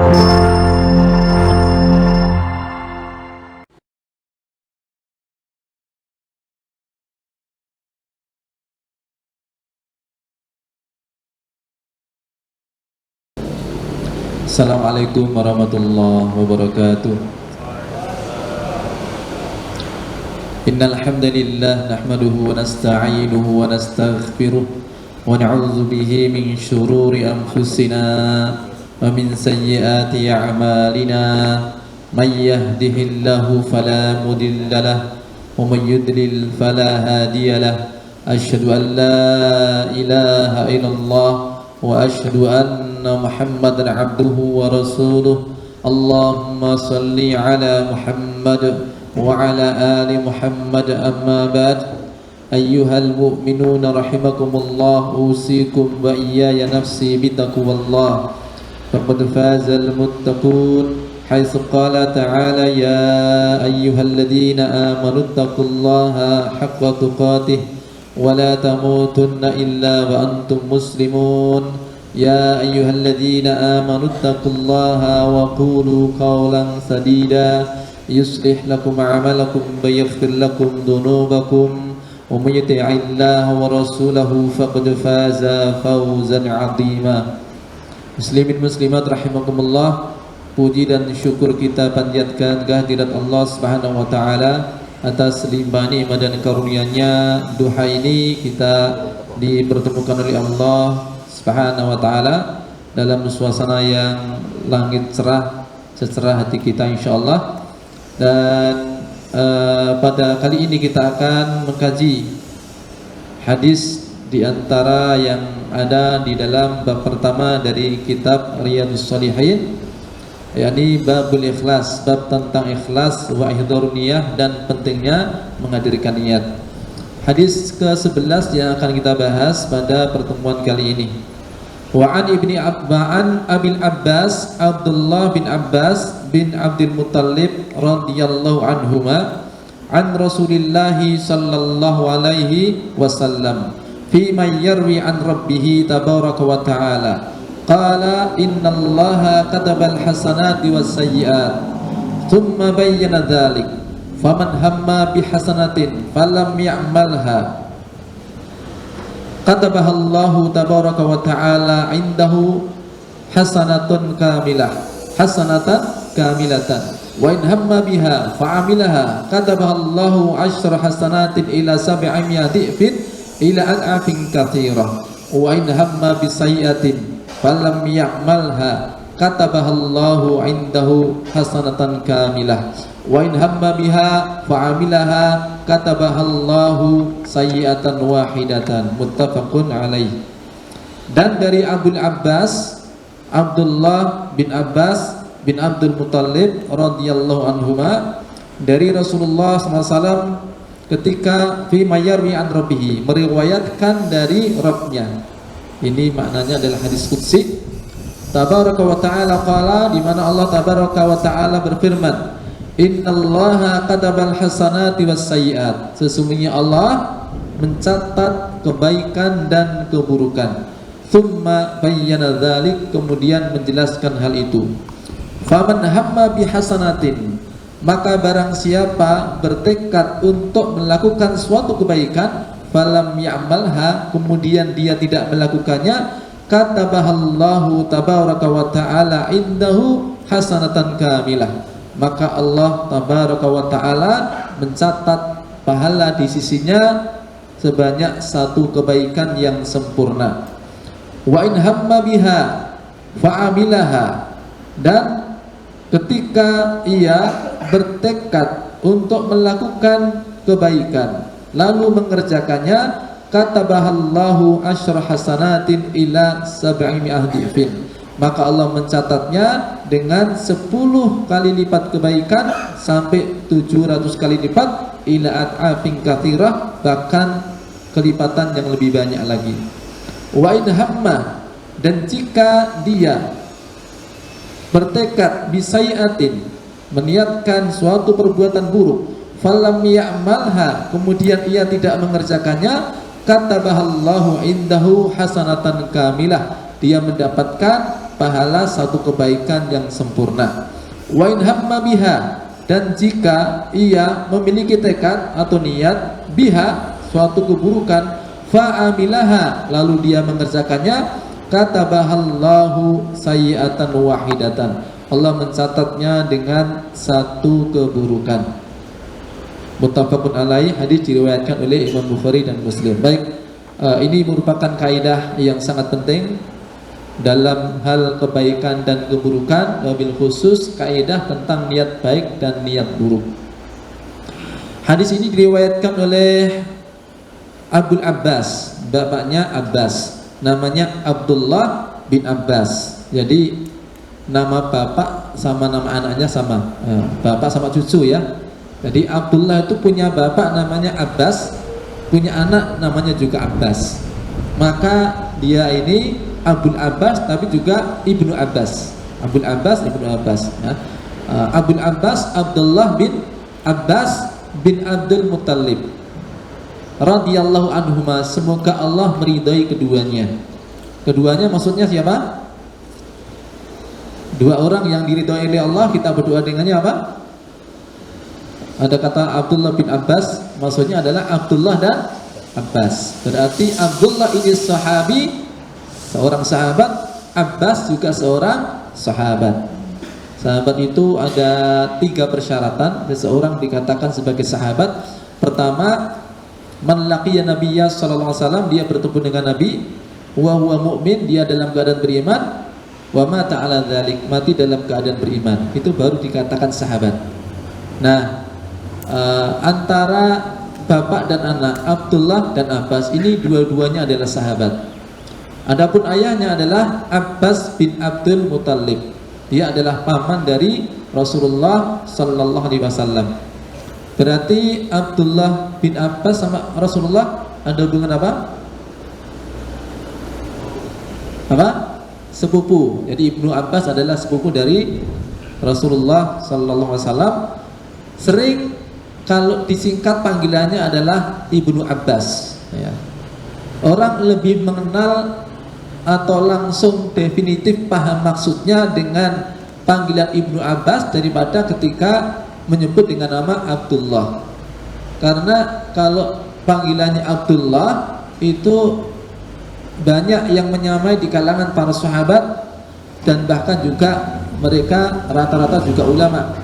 Assalamualaikum warahmatullahi wabarakatuh. Innal hamdalillah nahmaduhu wa nasta'inuhu wa nastaghfiruh wa na'udzu bihi min shururi anfusina wa min sayyiati a'malina. May yahdihillahu fala mudilla lahu wa may yudlil fala hadiya lahu. Asyhadu an la ilaha illallah wa asyhadu anna Muhammadan abduhu wa rasuluh. Allahumma salli ala Muhammad wa ala ali Muhammad. Amma ba'd. Ayyuhal mu'minuna rahimakumullah, usikum wa iyaya nafsi bitaqwallah. Faqad fazal muttaqun haitsu qala ta'ala ya ayyuhalladzina amanu taqullaha haqqa tuqatih wa la tamutunna illa wa antum muslimun. Ya ayyuhalladzina amanu taqullaha wa qulu qawlan sadida yuslih lakum a'malakum wa yaghfir lakum dhunubakum wa may yuti'illaha wa rasulahu faqad faza fawzan 'azima. Muslimin muslimat rahimakumullah, puji dan syukur kita panjatkan kehadirat Allah Subhanahu wa taala atas limpah nikmat dan karunia-Nya. Duha ini kita dipertemukan oleh Allah Subhanahu wa taala dalam suasana yang langit cerah, secerah hati kita insyaallah. Dan pada kali ini kita akan mengkaji hadis di antara yang ada di dalam bab pertama dari kitab Riyadhus Shalihin, yakni babul ikhlas, bab tentang ikhlas wa ihdharun niyah dan pentingnya menghadirkan niat. Hadis ke-11 yang akan kita bahas pada pertemuan kali ini. Wa an ibni Abba'an Abil Abbas Abdullah bin Abbas bin Abdul Muttalib radhiyallahu anhuma an Rasulillahi sallallahu alaihi wasallam fi man yarwi an rabbih tabaraka wa ta'ala qala innallaha katabal hasanati was sayyi'at thumma bayyana dzalik faman hamma bihasanatin falam ya'malha katabahallahu tabaraka wa ta'ala indahu hasanatan kamilatan wa in hamma biha fa'amilaha katabahallahu asyra hasanatin ila sab'imi'a dhi'fin ila ad'afin katsirah wa in hamma bisayyi'atin falam ya'malha katabahallahu indahu hasanatan kamilah wa in hamma biha fa'amilaha katabahallahu sayyi'atan wahidatan. Muttafaqun alaih. Dan dari Abdul Abbas Abdullah bin Abbas bin Abdul Muttalib radhiyallahu anhuma, dari Rasulullah SAW ketika fi mayarwi an rabbih, meriwayatkan dari Rabbnya. Ini maknanya adalah hadis qudsi. Tabaraka wa ta'ala qala, di mana Allah tabaraka wa ta'ala berfirman, innallaha katabal hasanati was sayyi'at, sesungguhnya Allah mencatat kebaikan dan keburukan. Tsumma bayyana dzalik, kemudian menjelaskan hal itu. Faman hamma bihasanatin, maka barang siapa bertekad untuk melakukan suatu kebaikan, falam ya'malha, kemudian dia tidak melakukannya, katabahallahu tabaraka wa ta'ala indahu hasanatan kamilah, maka Allah tabaraka wa ta'ala mencatat pahala di sisinya sebanyak satu kebaikan yang sempurna. Wa in hamma biha fa'amilaha, dan ketika ia bertekad untuk melakukan kebaikan lalu mengerjakannya, katabahallahu asyra hasanatin ila sab'imi'ah dhifin, maka Allah mencatatnya dengan 10 kali lipat kebaikan sampai 700 kali lipat, ila ad'afin katsirah, bahkan kelipatan yang lebih banyak lagi. Wa in hamma, dan jika dia bertekad bisai'atin, meniatkan suatu perbuatan buruk, falam ya'malha, kemudian ia tidak mengerjakannya, katabahallahu indahu hasanatan kamilah, dia mendapatkan pahala satu kebaikan yang sempurna. Wa in hamma biha, dan jika ia memiliki tekad atau niat biha, suatu keburukan, fa'amilaha, lalu dia mengerjakannya, katabahallahu sayyi'atan wahidatan, Allah mencatatnya dengan satu keburukan. Muttafaqun alaih, hadis diriwayatkan oleh Imam Bukhari dan Muslim. Baik, ini merupakan kaidah yang sangat penting dalam hal kebaikan dan keburukan, wabil khusus kaidah tentang niat baik dan niat buruk. Hadis ini diriwayatkan oleh Abdul Abbas, bapaknya Abbas, namanya Abdullah bin Abbas. Jadi nama bapak sama nama anaknya sama, bapak sama cucu ya. Jadi Abdullah itu punya bapak namanya Abbas, punya anak namanya juga Abbas. Maka dia ini Abdul Abbas tapi juga Ibnu Abbas. Abdul Abbas, Ibnu Abbas ya. Abdul Abbas Abdullah bin Abbas bin Abdul Muttalib radhiyallahu anhuma, semoga Allah meridai keduanya. Keduanya maksudnya siapa? Dua orang yang diridai oleh Allah, kita berdoa dengannya apa? Ada kata Abdullah bin Abbas, maksudnya adalah Abdullah dan Abbas. Berarti Abdullah ini sahabi, seorang sahabat, Abbas juga seorang sahabat. Sahabat itu ada 3 persyaratan seseorang dikatakan sebagai sahabat. Pertama, man laqiya nabiyya sallallahu alaihi wasallam, dia bertemu dengan Nabi, wa huwa mu'min, dia dalam keadaan beriman, wa mata ala dzalik, mati dalam keadaan beriman, itu baru dikatakan sahabat. Nah, antara bapak dan anak Abdullah dan Abbas ini dua-duanya adalah sahabat. Adapun ayahnya adalah Abbas bin Abdul Muttalib. Dia adalah paman dari Rasulullah sallallahu alaihi wasallam. Berarti Abdullah bin Abbas sama Rasulullah ada hubungan apa? Apa? Sepupu. Jadi Ibnu Abbas adalah sepupu dari Rasulullah sallallahu alaihi wasallam. Sering kalau disingkat panggilannya adalah Ibnu Abbas ya. Orang lebih mengenal atau langsung definitif paham maksudnya dengan panggilan Ibnu Abbas daripada ketika menyebut dengan nama Abdullah. Karena kalau panggilannya Abdullah itu banyak yang menyamai di kalangan para sahabat, dan bahkan juga mereka rata-rata juga ulama.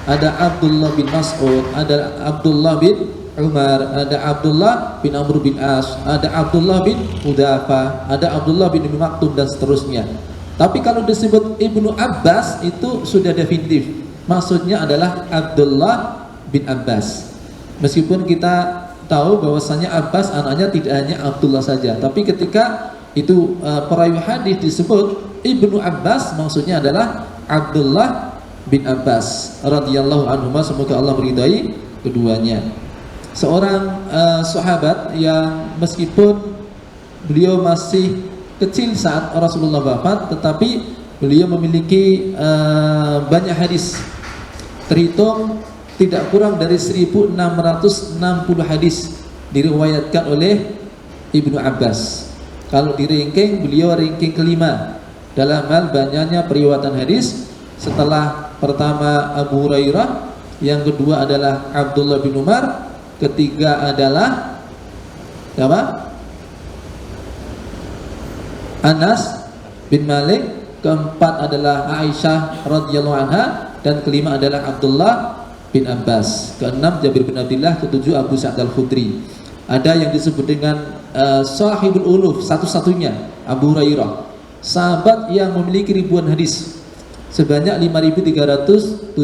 Ada Abdullah bin Mas'ud, ada Abdullah bin Umar, ada Abdullah bin Amr bin As, ada Abdullah bin Hudzaifah, ada Abdullah bin Maktum dan seterusnya. Tapi kalau disebut Ibnu Abbas itu sudah definitif, maksudnya adalah Abdullah bin Abbas. Meskipun kita tahu bahwasanya Abbas anaknya tidak hanya Abdullah saja, tapi ketika itu perawi hadis disebut Ibnu Abbas, maksudnya adalah Abdullah bin Abbas radhiyallahu anhu, semoga Allah meridai keduanya. Seorang sahabat yang meskipun beliau masih kecil saat Rasulullah wafat, tetapi beliau memiliki banyak hadis, terhitung tidak kurang dari 1660 hadis diriwayatkan oleh Ibnu Abbas. Kalau di ranking, beliau ranking kelima dalam hal banyaknya periwayatan hadis. Setelah pertama Abu Hurairah, yang kedua adalah Abdullah bin Umar, ketiga adalah siapa? Anas bin Malik, keempat adalah Aisyah radhiyallahu anha, dan kelima adalah Abdullah bin Abbas, keenam Jabir bin Abdullah, ketujuh Abu Sa'id Al-Khudri. Ada yang disebut dengan Sahibul Uluf, satu-satunya Abu Hurairah, sahabat yang memiliki ribuan hadis, sebanyak 5.374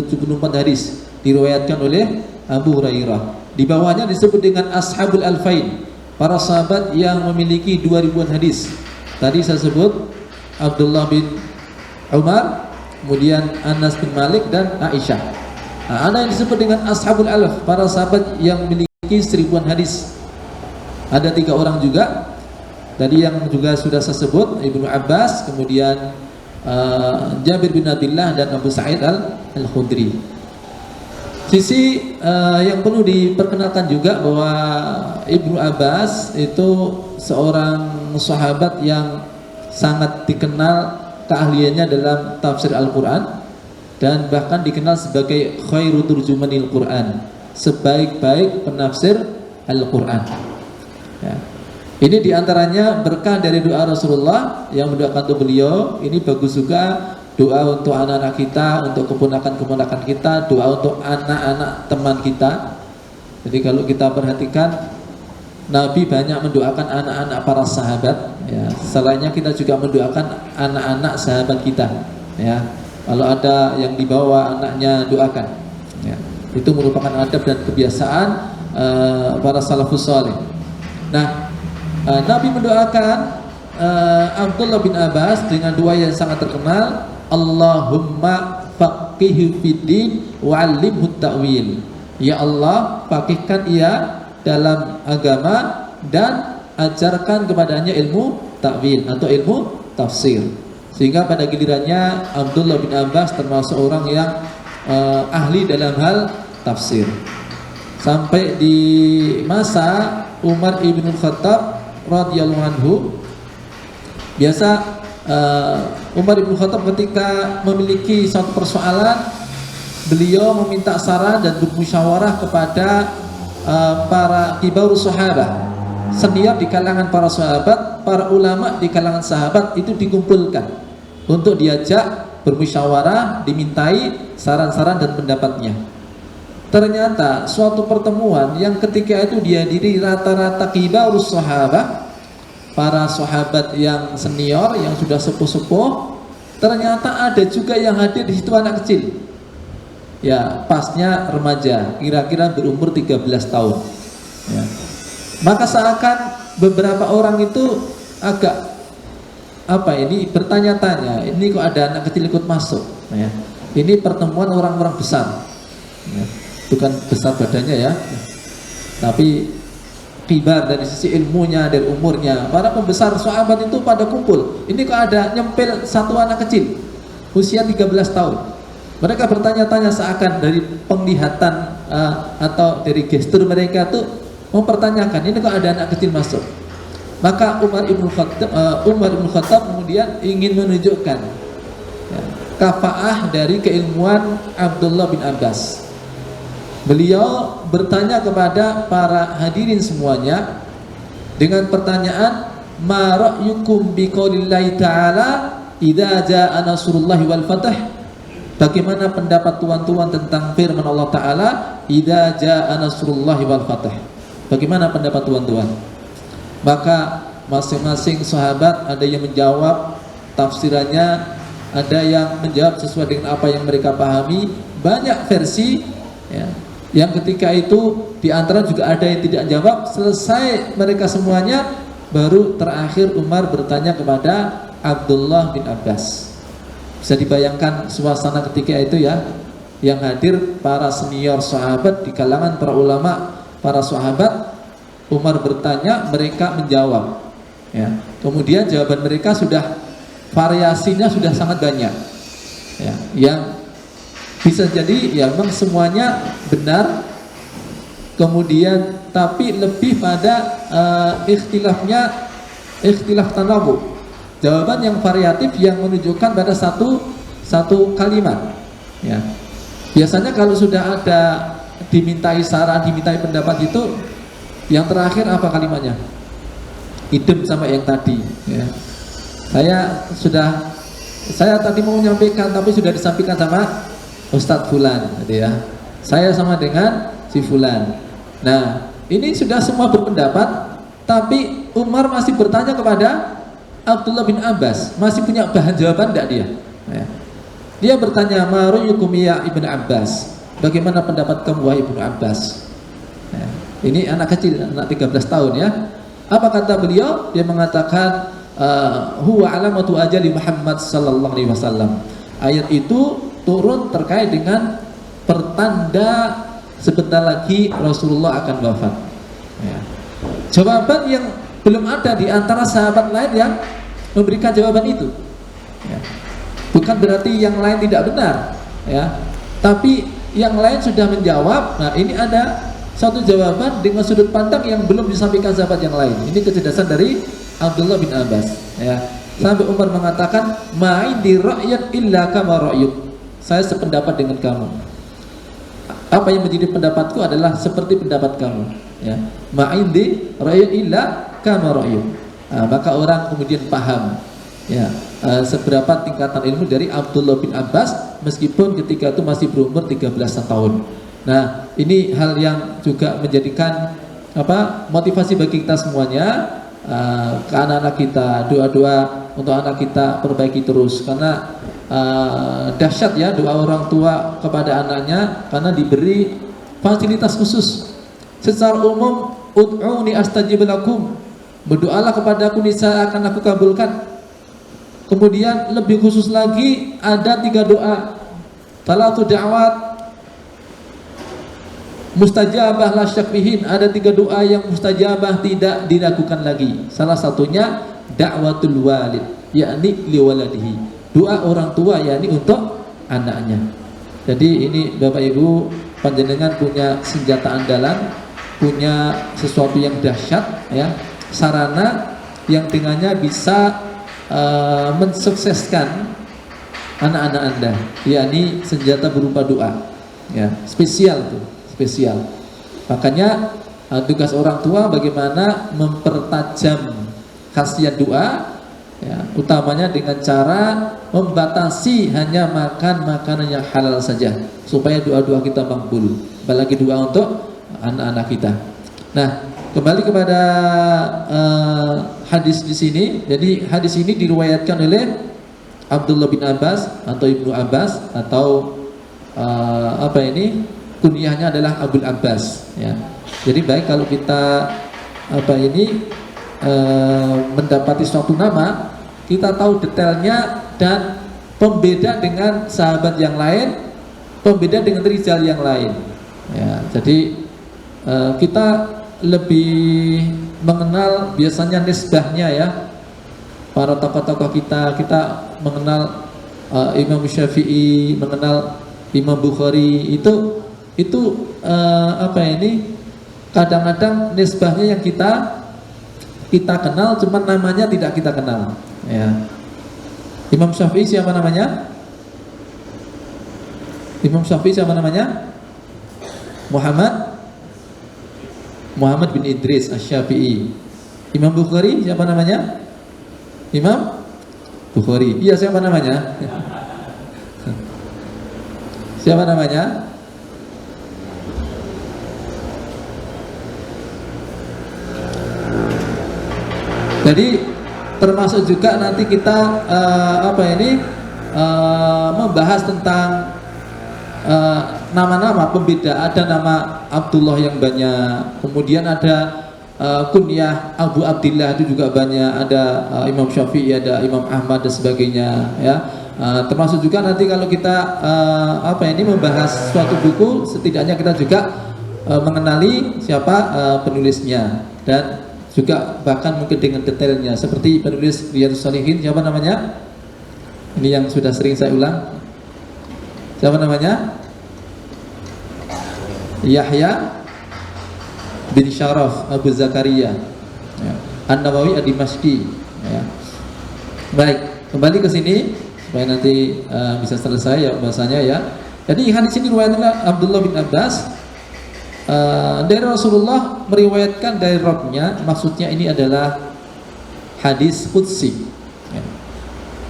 hadis diriwayatkan oleh Abu Hurairah. Di bawahnya disebut dengan Ashabul Alfain, para sahabat yang memiliki 2.000-an hadis. Tadi saya sebut Abdullah bin Umar, kemudian Anas bin Malik, dan Aisyah. Nah, ada yang disebut dengan Ashabul Alf, para sahabat yang memiliki 1000-an hadis. Ada 3 orang juga. Tadi yang juga sudah saya sebut, Ibnu Abbas, kemudian Jabir bin Abdullah, dan Abu Sa'id Al-Khudri. Sisi yang perlu diperkenalkan juga bahwa Ibnu Abbas itu seorang sahabat yang sangat dikenal keahliannya dalam tafsir Al-Quran dan bahkan dikenal sebagai khairu turjumanil Quran, sebaik-baik penafsir Al-Quran. Ya. Ini diantaranya berkah dari doa Rasulullah yang mendoakan untuk beliau. Ini bagus juga doa untuk anak-anak kita, untuk keponakan-keponakan kita, doa untuk anak-anak teman kita. Jadi kalau kita perhatikan, Nabi banyak mendoakan anak-anak para sahabat. Ya. Selainnya kita juga mendoakan anak-anak sahabat kita. Ya. Kalau ada yang dibawa anaknya, doakan. Ya. Itu merupakan adab dan kebiasaan para salafus saleh. Nah, Nabi mendoakan Abdullah bin Abbas dengan doa yang sangat terkenal, Allahumma faqihhu fiddin wa'allimhu ta'wil. Ya Allah, faqihkan ia dalam agama dan ajarkan kepadanya ilmu ta'wil atau ilmu tafsir. Sehingga pada gilirannya Abdullah bin Abbas termasuk orang yang ahli dalam hal tafsir. Sampai di masa Umar ibn Khattab radhiyallahu anhu, biasa Umar ibn Khattab ketika memiliki suatu persoalan, beliau meminta saran dan bermusyawarah kepada para kibarus sahabat, senior di kalangan para sahabat, para ulama di kalangan sahabat itu dikumpulkan untuk diajak bermusyawarah, dimintai saran-saran dan pendapatnya. Ternyata suatu pertemuan yang ketika itu dihadiri rata-rata kibarus sahabat, para sahabat yang senior yang sudah sepuh-sepuh, ternyata ada juga yang hadir di situ anak kecil. Ya, pasnya remaja, kira-kira berumur 13 tahun. Ya. Maka seakan beberapa orang itu agak bertanya-tanya, ini kok ada anak kecil ikut masuk. Ya. Ini pertemuan orang-orang besar. Ya. Bukan besar badannya ya, tapi kibar dari sisi ilmunya, dari umurnya. Para pembesar sahabat itu pada kumpul. Ini kok ada nyempil satu anak kecil usia 13 tahun. Mereka bertanya-tanya seakan dari penglihatan atau dari gestur mereka tuh mempertanyakan, ini kok ada anak kecil masuk. Maka Umar ibn Khattab kemudian ingin menunjukkan kafaah dari keilmuan Abdullah bin Abbas. Beliau bertanya kepada para hadirin semuanya dengan pertanyaan, ma ra'yukum biqaulillahi ta'ala idza jaa nasrullahi wal fath? Bagaimana pendapat tuan-tuan tentang firman Allah Ta'ala idza jaa nasrullahi wal fath? Bagaimana pendapat tuan-tuan? Maka masing-masing sahabat ada yang menjawab tafsirannya, ada yang menjawab sesuai dengan apa yang mereka pahami. Banyak versi ya. Yang ketika itu di antara juga ada yang tidak jawab. Selesai mereka semuanya, baru terakhir Umar bertanya kepada Abdullah bin Abbas. Bisa dibayangkan suasana ketika itu ya, yang hadir para senior sahabat di kalangan para ulama, para sahabat. Umar bertanya, mereka menjawab ya. Kemudian jawaban mereka sudah variasinya sudah sangat banyak ya, yang bisa jadi ya memang semuanya benar, kemudian tapi lebih pada ikhtilaf tanawu, jawaban yang variatif yang menunjukkan pada satu kalimat ya. Biasanya kalau sudah ada dimintai saran, dimintai pendapat itu yang terakhir apa kalimatnya? Idem sama yang tadi ya. Saya tadi mau menyampaikan tapi sudah disampaikan sama Ustadz Fulan gitu ya. Saya sama dengan si Fulan. Nah, ini sudah semua berpendapat, tapi Umar masih bertanya kepada Abdullah bin Abbas, masih punya bahan jawaban tidak dia? Ya. Dia bertanya, ma ra'yukum ya Ibnu Abbas? Bagaimana pendapat kamu wahai Ibnu Abbas? Ya. Ini anak kecil, anak 13 tahun ya. Apa kata beliau? Dia mengatakan huwa alamatu ajali Muhammad sallallahu alaihi wasallam. Ayat itu turun terkait dengan pertanda sebentar lagi Rasulullah akan wafat ya. Jawaban yang belum ada di antara sahabat lain yang memberikan jawaban itu ya. Bukan berarti yang lain tidak benar ya, tapi yang lain sudah menjawab. Nah, ini ada satu jawaban dengan sudut pandang yang belum disampaikan sahabat yang lain. Ini kecerdasan dari Abdullah bin Abbas ya. Sampai Umar mengatakan, ma'indi ra'yat illa kama ra'yuk. Saya sependapat dengan kamu. Apa yang menjadi pendapatku adalah seperti pendapat kamu. Ya. Ma'indi ra'yat illa kama ra'yuk. Maka orang kemudian paham. Ya, seberapa tingkatan ilmu dari Abdullah bin Abbas meskipun ketika itu masih berumur 13 tahun. Nah, ini hal yang juga menjadikan motivasi bagi kita semuanya, ke anak-anak kita, doa-doa untuk anak kita perbaiki terus, karena dahsyat ya doa orang tua kepada anaknya, karena diberi fasilitas khusus. Secara umum, ud'uni astajib lakum, berdoalah kepadaku niscaya akan aku kabulkan. Kemudian lebih khusus lagi ada 3 doa, talatu da'wat mustajabah la syak fihin. Ada 3 doa yang mustajabah tidak diragukan lagi. Salah satunya da'watul walid, yakni liwaladihi, doa orang tua yakni untuk anaknya. Jadi ini Bapak Ibu, panjenengan punya senjata andalan, punya sesuatu yang dahsyat ya, sarana yang dengannya bisa mensukseskan anak-anak Anda, yakni senjata berupa doa ya, spesial tuh, spesial. Makanya tugas orang tua bagaimana mempertajam khasiat doa ya, utamanya dengan cara membatasi hanya makan makanan yang halal saja supaya doa-doa kita makbul, apalagi doa untuk anak-anak kita. Nah, kembali kepada hadis di sini. Jadi hadis ini diriwayatkan oleh Abdullah bin Abbas atau Ibnu Abbas atau kunyahnya adalah Abul Abbas ya. Jadi baik kalau kita mendapati suatu nama, kita tahu detailnya dan pembeda dengan sahabat yang lain, pembeda dengan rijal yang lain ya. Jadi kita lebih mengenal biasanya nisbahnya ya, para tokoh-tokoh kita mengenal Imam Syafi'i, mengenal Imam Bukhari, itu kadang-kadang nisbahnya yang kita kenal, cuman namanya tidak kita kenal ya. Imam Syafi'i siapa namanya? Imam Syafi'i siapa namanya? Muhammad bin Idris Asy-Syafi'i. Imam Bukhari siapa namanya? Imam Bukhari. Iya, siapa namanya? Siapa namanya? Jadi termasuk juga nanti kita membahas tentang nama-nama pembeda. Ada nama Abdullah yang banyak, kemudian ada kunyah Abu Abdillah itu juga banyak, ada Imam Syafi'i, ada Imam Ahmad dan sebagainya ya. Termasuk juga nanti kalau kita membahas suatu buku, setidaknya kita juga mengenali siapa penulisnya, dan juga bahkan mungkin dengan detailnya, seperti penulis Riyadhus Shalihin, siapa namanya? Ini yang sudah sering saya ulang. Siapa namanya? Yahya bin Syaraf Abu Zakaria ya. An-Nawawi Ad-Dimashqi ya. Baik, kembali ke sini supaya nanti bisa selesai ya bahasanya ya. Jadi hadis ini riwayatnya Abdullah bin Abbas dari Rasulullah, meriwayatkan dari Rabbnya. Maksudnya ini adalah hadis qudsi ya,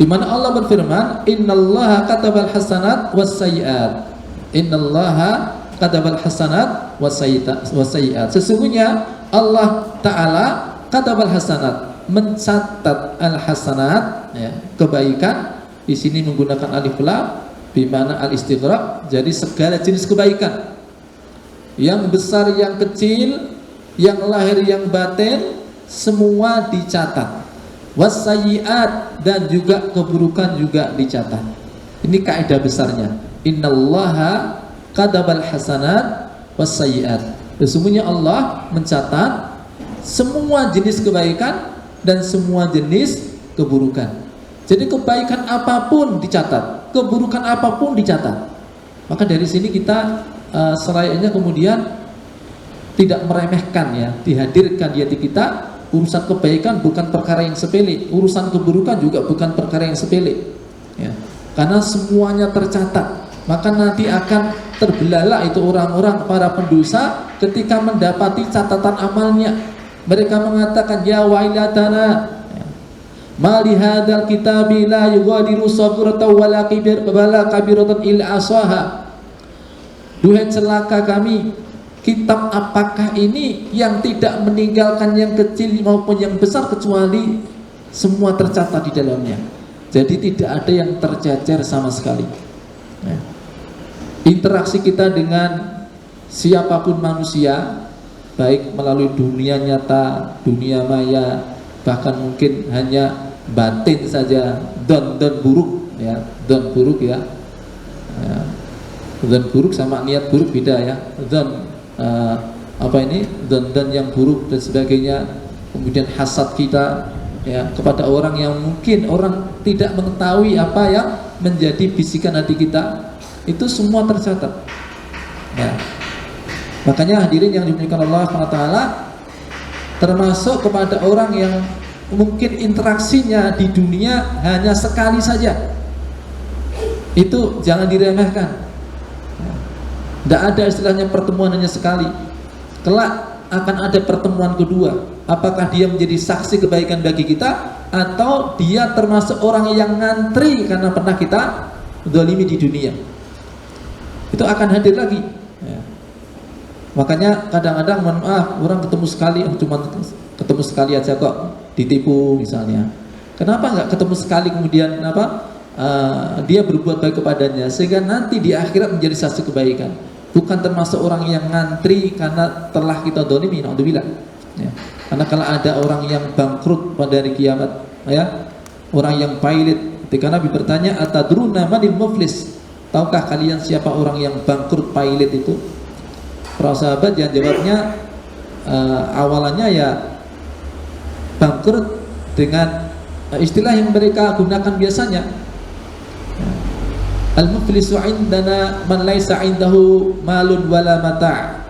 di mana Allah berfirman, innallaha katabal hasanat wassayiat, innallaha katabal hasanat wassayiat. Sesungguhnya Allah Ta'ala katabal hasanat, mencatat al hasanat ya, kebaikan. Di sini menggunakan alif lam di mana al istighraq, jadi segala jenis kebaikan, yang besar yang kecil, yang lahir yang batin, semua dicatat. Wassayiat, dan juga keburukan juga dicatat. Ini kaidah besarnya, innallaha katabal hasanat wassayiat. Sesungguhnya Allah mencatat semua jenis kebaikan dan semua jenis keburukan. Jadi kebaikan apapun dicatat, keburukan apapun dicatat. Maka dari sini kita selayaknya kemudian tidak meremehkan ya, dihadirkan di hati kita urusan kebaikan bukan perkara yang sepele, urusan keburukan juga bukan perkara yang sepele, ya. Karena semuanya tercatat, maka nanti akan terbelalak itu orang-orang para pendosa ketika mendapati catatan amalnya. Mereka mengatakan, ya wailatana, ma li hadzal kitabi la yughadiru saghiratan wala kabiratan illa asaha. Duhai celaka kami, kitab apakah ini yang tidak meninggalkan yang kecil maupun yang besar kecuali semua tercatat di dalamnya. Jadi tidak ada yang tercecer sama sekali. Nah, interaksi kita dengan siapapun manusia, baik melalui dunia nyata, dunia maya, bahkan mungkin hanya batin saja, don buruk, ya, don buruk, ya. Don buruk sama niat buruk beda, ya. Don don yang buruk dan sebagainya. Kemudian hasad kita, ya, kepada orang yang mungkin orang tidak mengetahui apa yang menjadi bisikan hati kita, itu semua tercatat, ya. Makanya hadirin yang dimuliakan Allah SWT, termasuk kepada orang yang mungkin interaksinya di dunia hanya sekali saja, itu jangan diremehkan. Tidak ada istilahnya pertemuan hanya sekali. Kelak akan ada pertemuan kedua. Apakah dia menjadi saksi kebaikan bagi kita, atau dia termasuk orang yang ngantri karena pernah kita zalimi di dunia. Itu akan hadir lagi, ya. Makanya kadang-kadang, mohon maaf, orang ketemu sekali, cuma ketemu sekali aja kok ditipu misalnya. Kenapa nggak ketemu sekali kemudian dia berbuat baik kepadanya, sehingga nanti di akhirat menjadi saksi kebaikan. Bukan termasuk orang yang ngantri karena telah kita zalimi, naudzubillah, ya. Karena kalau ada orang yang bangkrut pada hari kiamat, ya, orang yang pailit, ketika Nabi bertanya, atadruna manil muflis, tahukah kalian siapa orang yang bangkrut pailit itu? Para sahabat yang jawabnya awalannya ya bangkrut dengan istilah yang mereka gunakan biasanya, al-muflisu indana man laisa indahu malun wala mata'.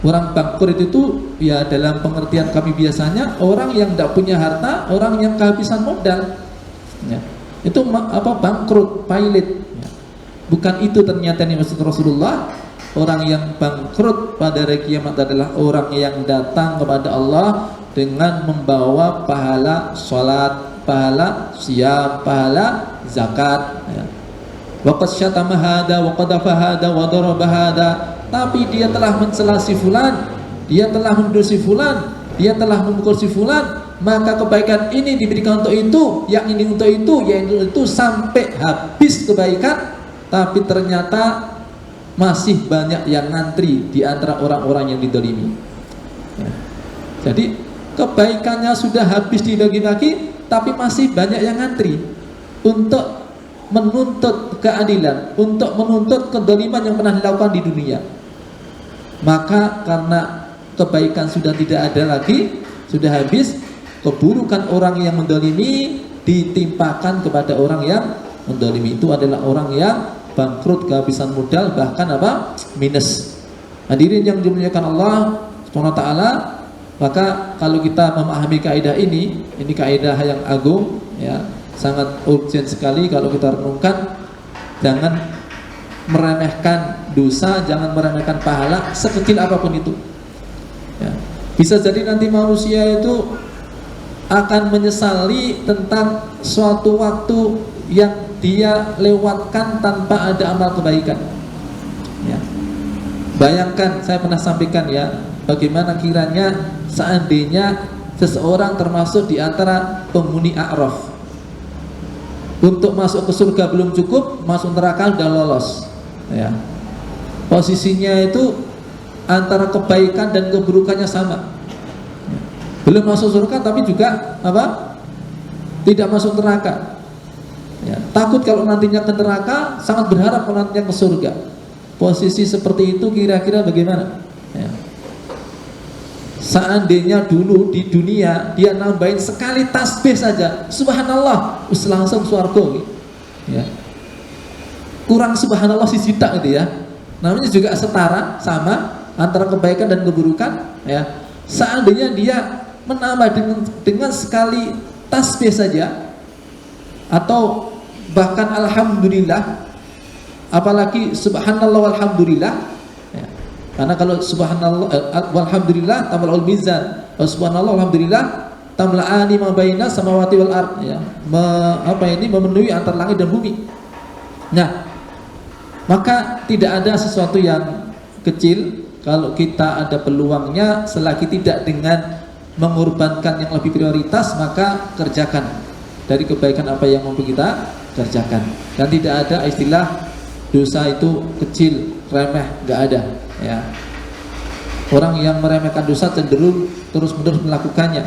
Orang bangkrut itu ya dalam pengertian kami biasanya orang yang tidak punya harta, orang yang kehabisan modal, ya. Itu bangkrut, pailit, ya. Bukan itu ternyata yang maksud Rasulullah. Orang yang bangkrut pada hari kiamat adalah orang yang datang kepada Allah dengan membawa pahala sholat, pahala siyam, pahala zakat, ya. Waqad syatama hada wa qadafa hada wa daraba hada, tapi dia telah mencela si fulan, dia telah menuduh si fulan, dia telah memukul si fulan, maka kebaikan ini diberikan untuk itu, yang ini untuk itu, yang ini untuk itu, sampai habis kebaikan. Tapi ternyata masih banyak yang ngantri di antara orang-orang yang didolimi, ya. Jadi kebaikannya sudah habis dibagi-bagi, tapi masih banyak yang ngantri untuk menuntut keadilan, untuk menuntut kedoliman yang pernah dilakukan di dunia. Maka karena kebaikan sudah tidak ada lagi, sudah habis, keburukan orang yang mendolimi ditimpakan kepada orang yang mendolimi. Itu adalah orang yang bangkrut, kehabisan modal, bahkan minus. Hadirin yang dimuliakan Allah SWT, maka kalau kita memahami kaidah ini kaidah yang agung, ya, sangat urgent sekali kalau kita renungkan. Jangan meremehkan dosa, jangan meremehkan pahala sekecil apapun itu, ya. Bisa jadi nanti manusia itu akan menyesali tentang suatu waktu yang dia lewatkan tanpa ada amal kebaikan, ya. Bayangkan, saya pernah sampaikan, ya, bagaimana kiranya seandainya seseorang termasuk di antara penghuni A'raf, untuk masuk ke surga belum cukup, masuk neraka sudah lolos, ya. Posisinya itu antara kebaikan dan keburukannya sama, ya. Belum masuk surga tapi juga tidak masuk neraka, ya. Takut kalau nantinya ke neraka, sangat berharap kalau nantinya ke surga. Posisi seperti itu kira-kira bagaimana, ya. Seandainya dulu di dunia dia nambahin sekali tasbih saja, subhanallah, langsung surga, ya. Kurang subhanallah sisitak gitu, ya. Namanya juga setara, sama antara kebaikan dan keburukan, ya. Seandainya dia menambah dengan sekali tasbih saja, atau bahkan alhamdulillah, apalagi subhanallah walhamdulillah ya. Karena kalau subhanallah walhamdulillah tamla'ul mizan, subhanallah walhamdulillah tamla'ani ma baina samawati wal ard ya, memenuhi antara langit dan bumi. Nah, maka tidak ada sesuatu yang kecil kalau kita ada peluangnya, selagi tidak dengan mengorbankan yang lebih prioritas, maka kerjakan dari kebaikan apa yang mampu kita kerjakan. Dan tidak ada istilah dosa itu kecil, remeh, nggak ada ya. Orang yang meremehkan dosa cenderung terus-menerus melakukannya,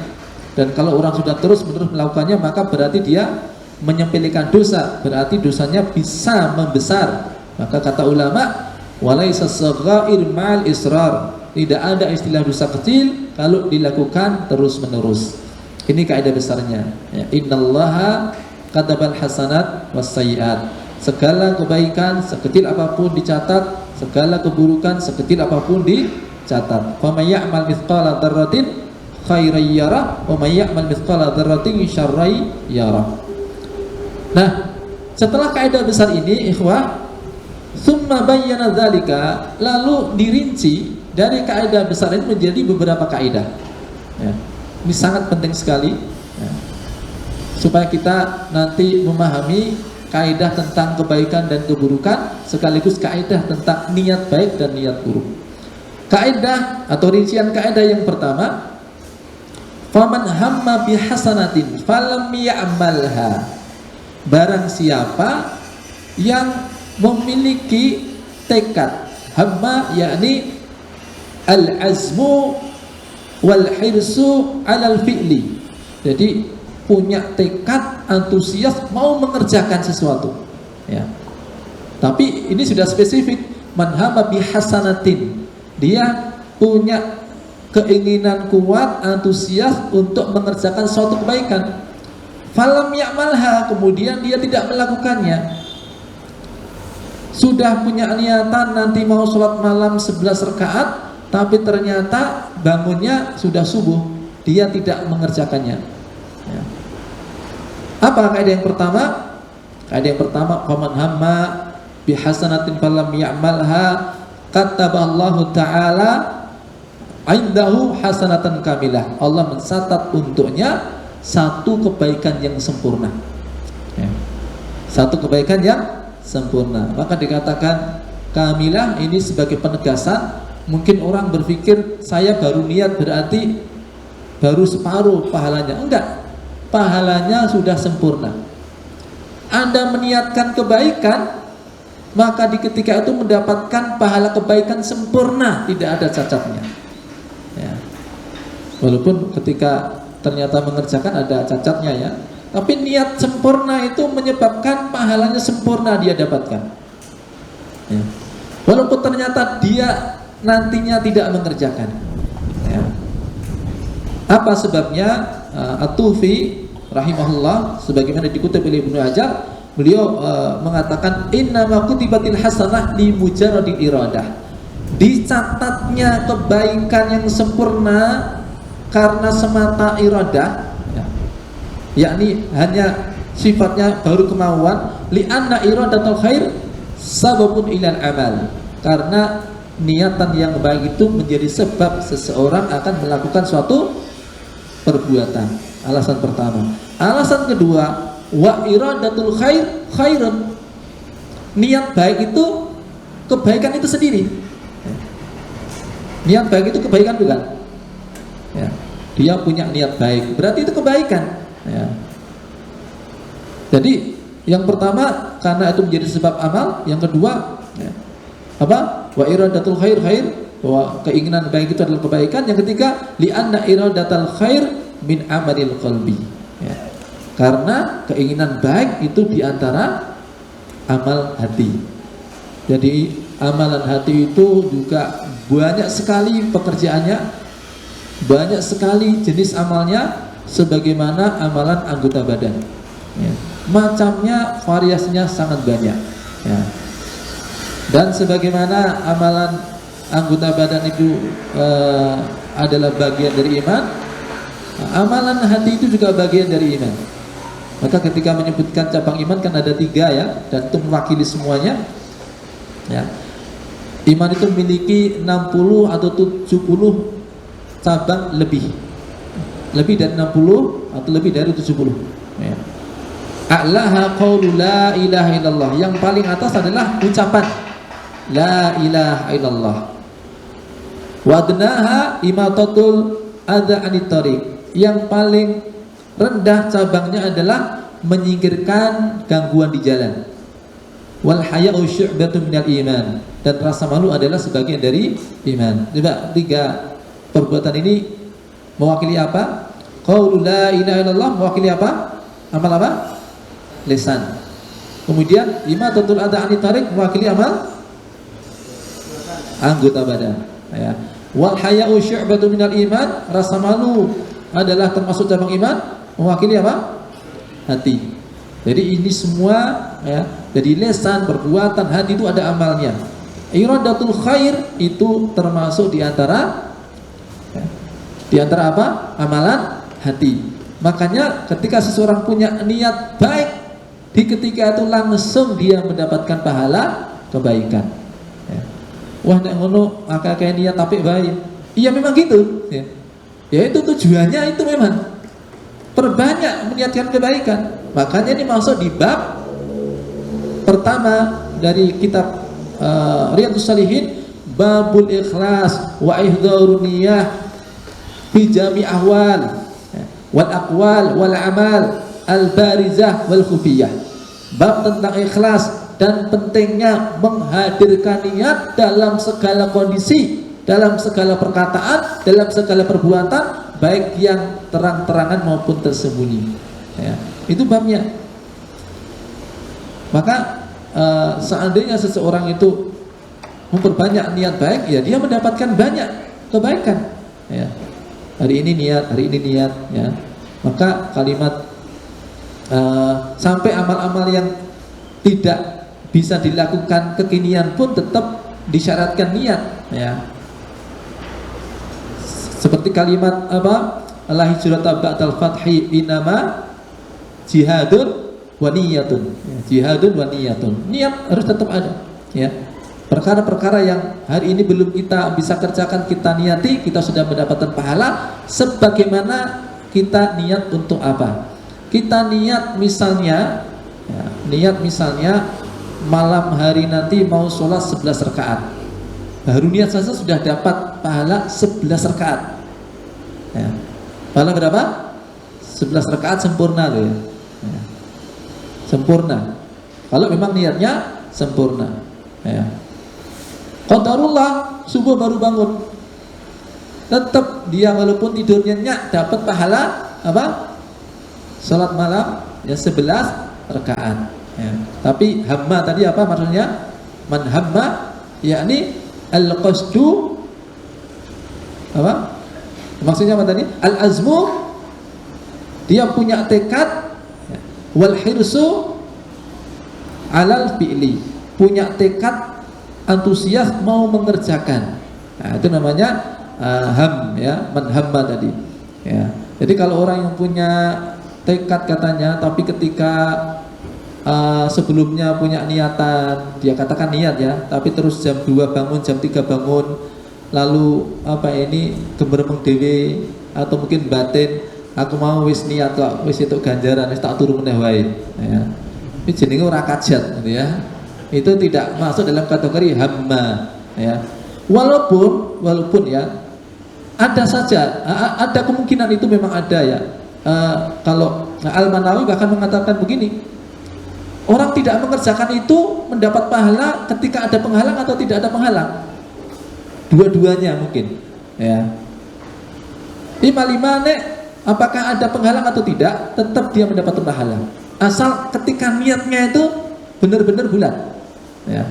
dan kalau orang sudah terus-menerus melakukannya, maka berarti dia menyepelekan dosa, berarti dosanya bisa membesar. Maka kata ulama, walaisa saghair ma'al israr, tidak ada istilah dosa kecil kalau dilakukan terus-menerus. Ini kaidah besarnya ya. Innallaha katabal hasanat was sayyiat. Segala kebaikan sekecil apapun dicatat, segala keburukan sekecil apapun dicatat. Fa may ya'mal mithqala dzarratin khairan yarah wa may ya'mal mithqala dzarratin syarran yarah. Nah, setelah kaidah besar ini, ikhwah, summa bayyana dzalika, lalu dirinci dari kaidah besar ini menjadi beberapa kaidah ya. Ini sangat penting sekali ya, supaya kita nanti memahami kaidah tentang kebaikan dan keburukan, sekaligus kaidah tentang niat baik dan niat buruk. Kaidah atau rincian kaidah yang pertama, faman hamma bihasanatin falam ya'malha, barang siapa yang memiliki tekad, hamma yakni al-azmu wal hirsu alal fi'li, jadi punya tekad, antusias mau mengerjakan sesuatu ya. Tapi ini sudah spesifik, man hamma bihasanatin, dia punya keinginan kuat, antusias untuk mengerjakan suatu kebaikan, falam ya'malha, kemudian dia tidak melakukannya. Sudah punya niatan nanti mau sholat malam 11 rakaat, tapi ternyata bangunnya sudah subuh, dia tidak mengerjakannya ya. Apa kaidah yang pertama? Kaidah yang pertama, faman hamma bihasanatin falam ya'malha kataballahu ta'ala indahu hasanatan kamilah, Allah mencatat untuknya satu kebaikan yang sempurna ya. Satu kebaikan yang sempurna. Maka dikatakan kamilah ini sebagai penegasan. Mungkin orang berpikir saya baru niat berarti baru separuh pahalanya. Enggak, pahalanya sudah sempurna. Anda meniatkan kebaikan, maka di ketika itu mendapatkan pahala kebaikan sempurna, tidak ada cacatnya ya. Walaupun ketika ternyata mengerjakan ada cacatnya ya, tapi niat sempurna itu menyebabkan pahalanya sempurna dia dapatkan ya. Walaupun ternyata dia nantinya tidak mengerjakan ya. Apa sebabnya? At-Tufi rahimahullah, sebagaimana dikutip oleh Ibnu Hajar, beliau mengatakan innama kutibatil hasanah li mujarradil iradah, dicatatnya kebaikan yang sempurna karena semata iradah ya. Yakni hanya sifatnya baru kemauan, li'anna iradatul khair sababun ilal amal, karena niatan yang baik itu menjadi sebab seseorang akan melakukan suatu perbuatan. Alasan pertama. Alasan kedua, wa iradatul khair khairun, niat baik itu kebaikan itu sendiri. Niat baik itu kebaikan bukan ya. Dia punya niat baik, berarti itu kebaikan ya. Jadi yang pertama karena itu menjadi sebab amal, yang kedua ya, apa? Wa iradatul khair khair, bahwa keinginan baik itu adalah kebaikan. Yang ketiga, li'anna iradatul khair min amalil qalbi ya. Karena keinginan baik itu diantara amal hati. Jadi amalan hati itu juga banyak sekali pekerjaannya, banyak sekali jenis amalnya, sebagaimana amalan anggota badan ya. Macamnya, variasinya sangat banyak ya. Dan sebagaimana amalan anggota badan itu adalah bagian dari iman, Amalan hati itu juga bagian dari iman. Maka ketika menyebutkan cabang iman kan ada 3 ya, dan itu mewakili semuanya. Ya. Iman itu memiliki 60 atau 70 cabang lebih dari 60 atau lebih dari 70. Ya. A'laha qaulu la ilaha illallah. Yang paling atas adalah ucapan la ilaha illallah. Wadnaha imatatul adza anit thariq. Yang paling rendah cabangnya adalah menyingkirkan gangguan di jalan. Wal haya'u syu'batun minal iman. Dan rasa malu adalah sebagian dari iman. Coba 3 perbuatan ini mewakili apa? Qaulu la ilaha illallah mewakili apa? Amal apa? Lisan. Kemudian imatatul adza anit thariq mewakili amal anggota badan. Ya. Wal haya'u syu'batun minal iman. Rasa malu adalah termasuk cabang iman, mewakili apa? Hati. Jadi ini semua ya, jadi lisan, perbuatan, hati itu ada amalnya. Iradatul khair itu termasuk di antara apa? Amalan hati. Makanya ketika seseorang punya niat baik, di ketika itu langsung dia mendapatkan pahala kebaikan. Ya. Wah nek ngono akeh niat apik baik. Iya memang gitu, ya. Ya itu tujuannya itu memang perbanyak meniatkan kebaikan. Makanya ini masuk di bab pertama dari kitab Riyadhus Shalihin, babul ikhlas wa ihdharun niyah fi jami' ahwal wal aqwal wal amal al barizah wal khufiyah. Bab tentang ikhlas dan pentingnya menghadirkan niat dalam segala kondisi, dalam segala perkataan, dalam segala perbuatan, baik yang terang-terangan maupun tersembunyi. Ya, itu babnya. Maka seandainya seseorang itu memperbanyak niat baik, ya dia mendapatkan banyak kebaikan. Ya. Hari ini niat, ya. Maka kalimat sampai amal-amal yang tidak bisa dilakukan kekinian pun tetap disyaratkan niat. Ya. Seperti kalimat apa? La hijrata ba'dal fathi inama jihadun wa niyatun. Jihadun wa niyatun. Niat harus tetap ada, ya. Perkara-perkara yang hari ini belum kita bisa kerjakan, kita niati, kita sudah mendapatkan pahala. Sebagaimana kita niat untuk apa? Kita niat misalnya, ya, niat misalnya malam hari nanti mau sholat 11 rakaat. Baru niat saja sudah dapat pahala 11 rakaat. Ya. Pahala berapa? 11 rakaat sempurna loh ya. Ya. Sempurna. Kalau memang niatnya sempurna. Ya. Qadarullah subuh baru bangun, tetap dia walaupun tidurnya nyak dapat pahala apa? Salat malam ya 11 rakaat. Ya. Tapi hamma tadi apa maksudnya? Man hamma yakni al-qasdu apa? Maksudnya apa tadi? Al-azmu, dia punya tekad, wal hirsu alal fi'li, punya tekad, antusias mau mengerjakan. Nah, itu namanya ham ya, man hamma tadi. Ya. Jadi kalau orang yang punya tekad katanya, tapi ketika sebelumnya punya niatan, dia katakan niat ya, tapi terus jam 2 bangun, jam 3 bangun, lalu apa ini gemermeng dewe atau mungkin batin, aku mau wis niat kok, wis itu ganjaran, wis tak turu meneh wae. Ya. Ini jenenge ora kajat gitu ya. Itu tidak masuk dalam kategori hamma ya. Walaupun ya ada saja, ada kemungkinan itu memang ada ya. Kalau Al-Manawi bahkan mengatakan begini, orang tidak mengerjakan itu mendapat pahala ketika ada penghalang atau tidak ada penghalang, dua-duanya mungkin ya. 5 nek apakah ada penghalang atau tidak, tetap dia mendapat pahala asal ketika niatnya itu benar-benar bulat ya.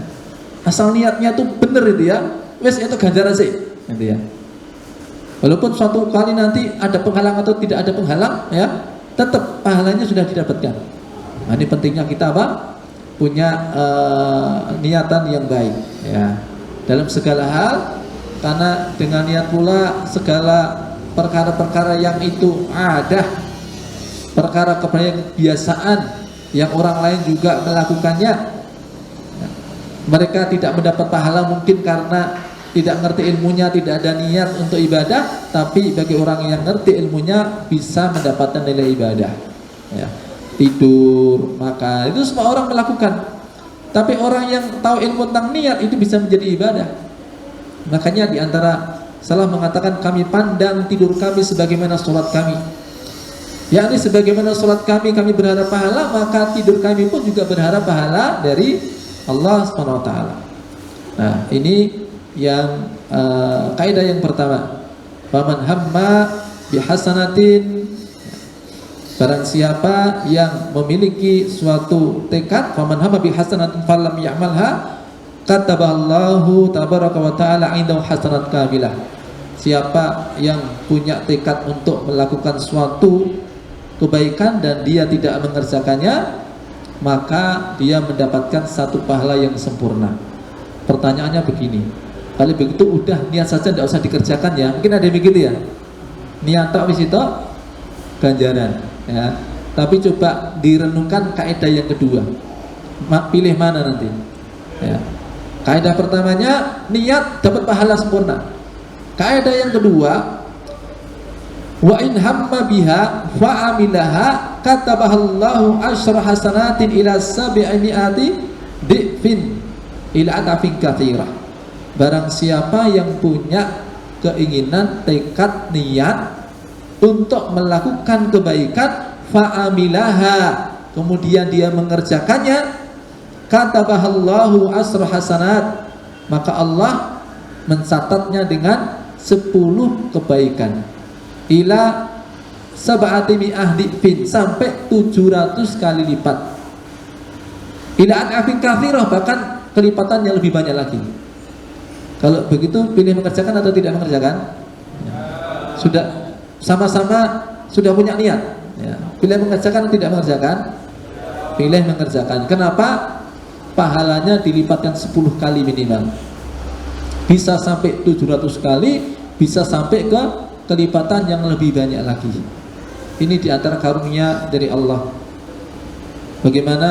Asal niatnya itu benar itu ya, wes itu ganjaran sih gitu ya. Walaupun suatu kali nanti ada penghalang atau tidak ada penghalang ya, tetap pahalanya sudah didapatkan. Nah, ini pentingnya kita apa? Punya niatan yang baik ya dalam segala hal, karena dengan niat pula segala perkara-perkara yang itu ada, perkara kebiasaan yang orang lain juga melakukannya, mereka tidak mendapat pahala mungkin karena tidak ngerti ilmunya, tidak ada niat untuk ibadah. Tapi bagi orang yang ngerti ilmunya bisa mendapatkan nilai ibadah ya. Tidur, makan, itu semua orang melakukan. Tapi orang yang tahu ilmu tentang niat itu bisa menjadi ibadah. Makanya diantara salah mengatakan kami pandang tidur kami sebagaimana sholat kami, yakni sebagaimana sholat kami berharap pahala, maka tidur kami pun juga berharap pahala dari Allah Subhanahu wa taala. Nah, ini yang kaidah yang pertama. Faman hamma bihasanatin, barang siapa yang memiliki suatu tekad, faman hamma bihasanatin falam ya'malha kataballahu tabaraka wa ta'ala 'indahu hasanat kamilah. Siapa yang punya tekad untuk melakukan suatu kebaikan dan dia tidak mengerjakannya, maka dia mendapatkan satu pahala yang sempurna. Pertanyaannya begini, kalau begitu udah niat saja tidak usah dikerjakan ya? Mungkin ada yang begitu ya, niat tak wis itu ganjaran ya. Tapi coba direnungkan kaidah yang kedua, pilih mana nanti ya. Kaidah pertamanya niat dapat pahala sempurna. Kaidah yang kedua, wa in hamma biha fa amilaha katabahallahu asyra hasanatin ila sab'imi'ati dhifin ila atafin katsirah. Barang siapa yang punya keinginan, tekad, niat untuk melakukan kebaikan, fa'amilaha, kemudian dia mengerjakannya, katabahallahu asra hasanat, maka Allah mencatatnya dengan 10 kebaikan, ila sab'ati mi'ah dhifin, sampai 700 kali lipat, ila atafin katsirah, bahkan kelipatan yang lebih banyak lagi. Kalau begitu pilih mengerjakan atau tidak mengerjakan? Sudah sama-sama sudah punya niat ya. Pilih mengerjakan atau tidak mengerjakan? Pilih mengerjakan. Kenapa? Pahalanya dilipatkan 10 kali minimal. Bisa sampai 700 kali, bisa sampai ke kelipatan yang lebih banyak lagi. Ini diantara karunia dari Allah. Bagaimana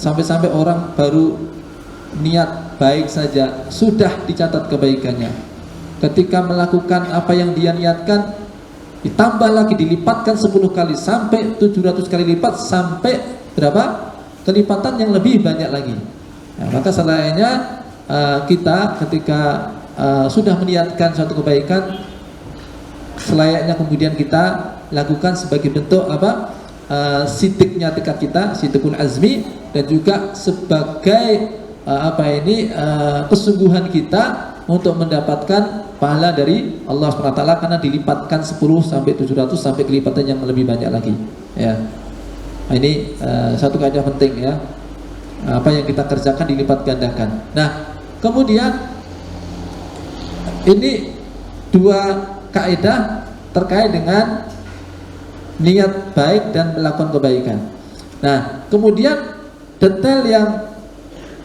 sampai-sampai orang baru niat baik saja sudah dicatat kebaikannya. Ketika melakukan apa yang dia niatkan, ditambah lagi, dilipatkan 10 kali sampai 700 kali lipat, sampai berapa? Kelipatan yang lebih banyak lagi. Nah, maka selayaknya kita ketika sudah meniatkan suatu kebaikan, selayaknya kemudian kita lakukan sebagai bentuk apa? Sidiknya tekad kita, sidikul azmi, dan juga sebagai kesungguhan kita untuk mendapatkan pahala dari Allah SWT, karena dilipatkan 10 sampai 700 sampai kelipatan yang lebih banyak lagi ya. Nah, ini satu kaidah penting ya, apa yang kita kerjakan dilipat gandakan. Nah, kemudian ini dua kaidah terkait dengan niat baik dan melakukan kebaikan. Nah, kemudian detail yang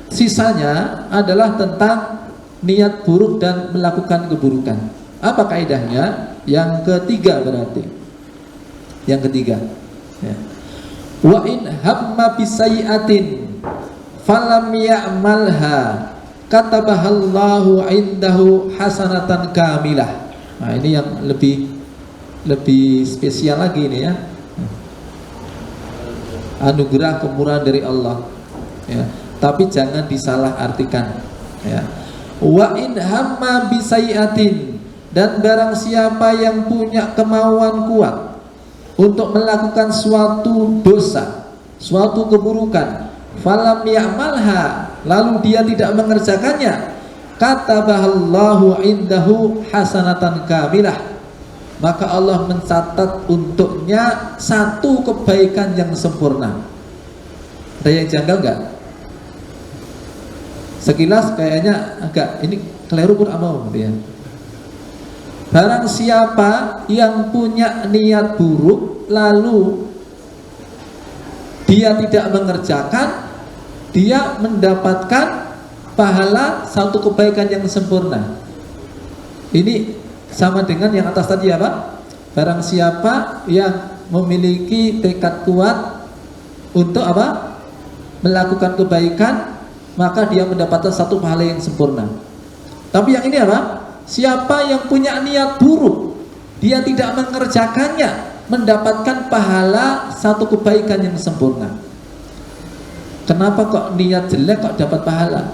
sisanya adalah tentang niat buruk dan melakukan keburukan. Apa kaidahnya? Yang ketiga berarti. Yang ketiga. Ya. Wa in hamma bisayyi'atin falam ya'malha katabahallahu 'indahu hasanatan kamilah. Nah, ini yang lebih spesial lagi ini ya. Anugerah kemurahan dari Allah. Ya. Tapi jangan disalah artikan ya. Wa in hamma bisayyi'atin, dan barang siapa yang punya kemauan kuat untuk melakukan suatu dosa, suatu keburukan, falam ya'malha, lalu dia tidak mengerjakannya, katabahallahu 'indahu hasanatan kamilah, maka Allah mencatat untuknya satu kebaikan yang sempurna. Ada yang janggal enggak? Sekilas kayaknya agak ini keliru pun amal dia. Barang siapa yang punya niat buruk lalu dia tidak mengerjakan, dia mendapatkan pahala satu kebaikan yang sempurna. Ini sama dengan yang atas tadi apa? Barang siapa yang memiliki tekad kuat untuk apa? Melakukan kebaikan, maka dia mendapatkan satu pahala yang sempurna. Tapi yang ini apa? Siapa yang punya niat buruk, dia tidak mengerjakannya, mendapatkan pahala satu kebaikan yang sempurna. Kenapa kok niat jelek kok dapat pahala?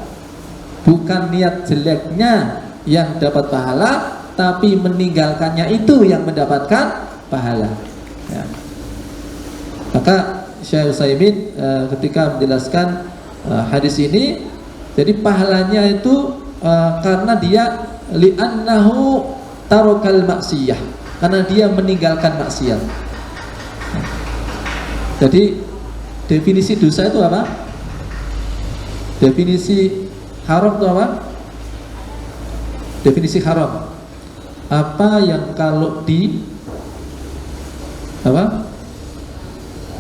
Bukan niat jeleknya yang dapat pahala, tapi meninggalkannya itu yang mendapatkan pahala. Ya. Maka Syekh Utsaimin ketika menjelaskan hadis ini, jadi pahalanya itu karena dia li'annahu tarokal maksiyah, karena dia meninggalkan maksiat. Jadi definisi dosa itu apa? Definisi haram itu apa? Definisi haram, apa yang kalau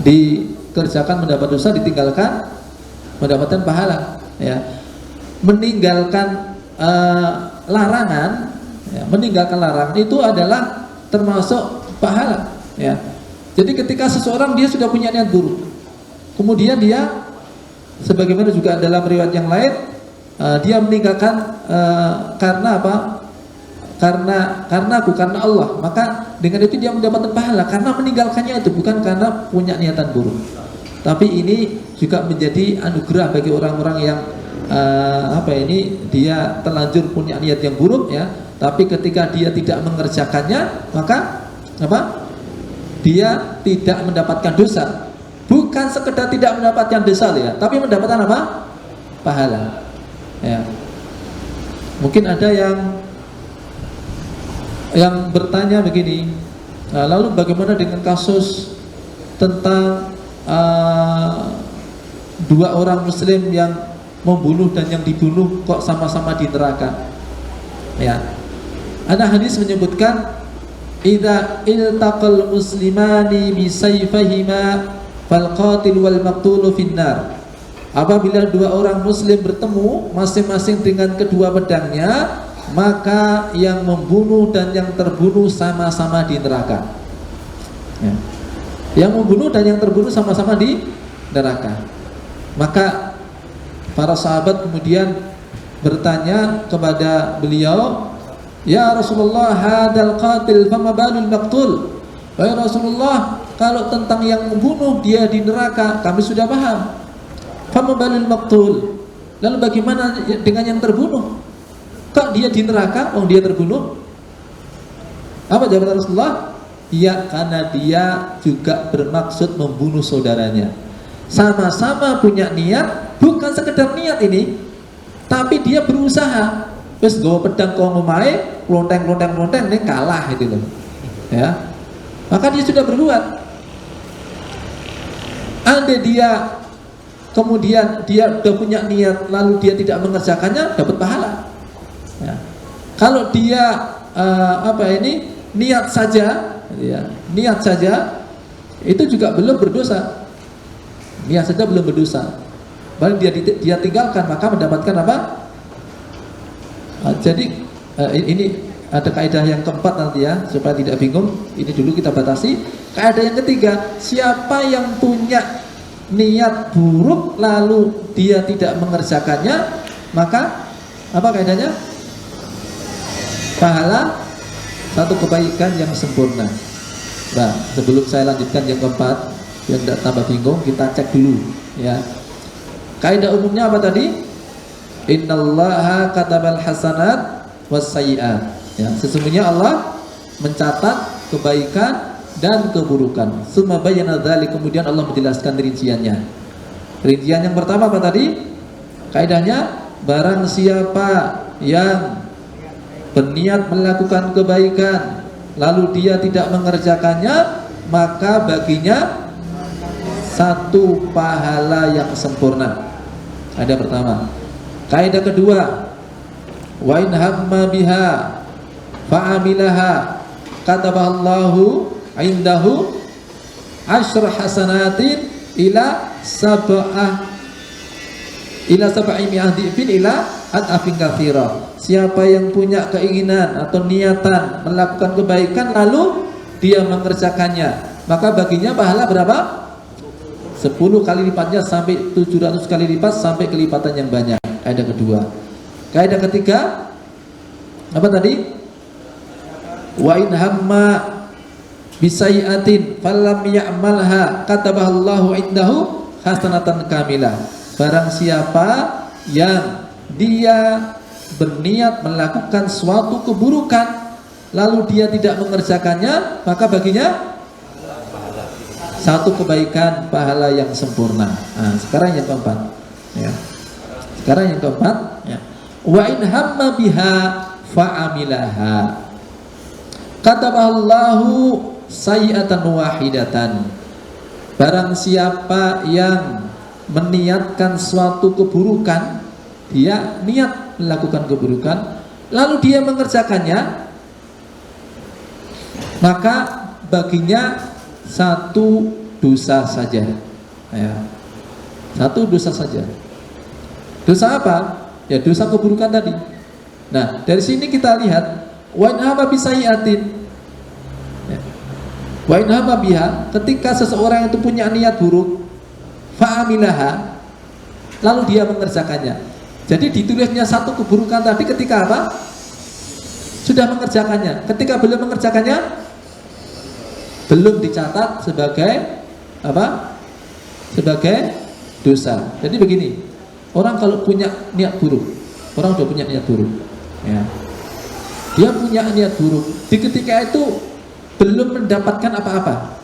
dikerjakan mendapat dosa, ditinggalkan mendapatkan pahala. Ya. Meninggalkan larangan, ya, meninggalkan larangan itu adalah termasuk pahala. Ya. Jadi ketika seseorang dia sudah punya niat buruk, kemudian dia, sebagaimana juga dalam riwayat yang lain, dia meninggalkan karena apa? Karena Allah, maka dengan itu dia mendapatkan pahala karena meninggalkannya itu, bukan karena punya niatan buruk. Tapi ini juga menjadi anugerah bagi orang-orang yang dia terlanjur punya niat yang buruk, ya. Tapi ketika dia tidak mengerjakannya, maka apa? Dia tidak mendapatkan dosa. Bukan sekedar tidak mendapatkan dosa, ya, tapi mendapatkan apa? Pahala. Ya. Mungkin ada yang bertanya begini, lalu bagaimana dengan kasus tentang dua orang muslim yang membunuh dan yang dibunuh kok sama-sama di neraka? Ya. Ada hadis menyebutkan, idza iltaqal muslimani bisayfihima fal qatil wal maqtul finnar. Apabila dua orang muslim bertemu masing-masing dengan kedua pedangnya, maka yang membunuh dan yang terbunuh sama-sama di neraka. Ya. Yang membunuh dan yang terbunuh sama-sama di neraka. Maka para sahabat kemudian bertanya kepada beliau, ya Rasulullah, hadal qatil fama balul maqtul. Wahai Rasulullah, kalau tentang yang membunuh dia di neraka kami sudah paham. Fama balul maqtul. Lalu bagaimana dengan yang terbunuh? Kok dia di neraka? Oh, dia terbunuh? Apa jawaban Rasulullah? Ya, karena dia juga bermaksud membunuh saudaranya. Sama-sama punya niat, bukan sekedar niat ini, tapi dia berusaha. Terus gawa pedang kau ngomai, lonteng ini kalah itu loh. Ya. Maka dia sudah berbuat. Andai dia kemudian dia sudah punya niat lalu dia tidak mengerjakannya, dapat pahala. Ya. Kalau dia niat saja, ya, niat saja itu juga belum berdosa. Niat saja belum berdosa. Baru dia tinggalkan, maka mendapatkan apa? Jadi ini ada kaidah yang keempat nanti, ya, supaya tidak bingung. Ini dulu kita batasi. Kaidah yang ketiga, siapa yang punya niat buruk lalu dia tidak mengerjakannya, maka apa kaidahnya? Pahala satu kebaikan yang sempurna. Nah, sebelum saya lanjutkan yang keempat, yang tidak tambah bingung, kita cek dulu, ya. Kaidah umumnya apa tadi? Innallaha katabal hasanat wassayyi'at. Ya, sesungguhnya Allah mencatat kebaikan dan keburukan. Summa bayyana dzalik, kemudian Allah menjelaskan rinciannya. Rincian yang pertama apa tadi? Kaidahnya, barang siapa yang berniat melakukan kebaikan lalu dia tidak mengerjakannya, maka baginya satu pahala yang sempurna. Kaidah pertama. Kaidah kedua, wa in hamma biha fa'amilaha kataballahu indahu asyra hasanatin ila ila sab'i mi'adhifin ila ad'afin katsira. Siapa yang punya keinginan atau niatan melakukan kebaikan lalu dia mengerjakannya, maka baginya pahala berapa? 10 kali lipatnya sampai 700 kali lipat sampai kelipatan yang banyak. Kaidah kedua. Kaidah ketiga apa tadi? Wa in hamma bisayyatin falam ya'malha katabahallahu indahu hasanatan kamilah. Barang siapa yang dia berniat melakukan suatu keburukan lalu dia tidak mengerjakannya, maka baginya satu kebaikan pahala yang sempurna. Nah, sekarang yang keempat ya. Sekarang yang keempat ya. Wa in hamma biha fa'amilaha katabahallahu sayyi'atan wahidatan. Barang siapa yang meniatkan suatu keburukan, dia niat melakukan keburukan lalu dia mengerjakannya, maka baginya satu dosa saja ya. Satu dosa saja. Dosa apa? Ya dosa keburukan tadi. Nah dari sini kita lihat wa in hamma bisayyi'atin ya. Wa in hamma biha, ketika seseorang itu punya niat buruk fa'amilaha lalu dia mengerjakannya. Jadi ditulisnya satu keburukan tadi ketika apa? Sudah mengerjakannya. Ketika belum mengerjakannya belum dicatat sebagai apa? Sebagai dosa. Jadi begini, orang kalau punya niat buruk, orang sudah punya niat buruk ya. Dia punya niat buruk, di ketika itu belum mendapatkan apa-apa.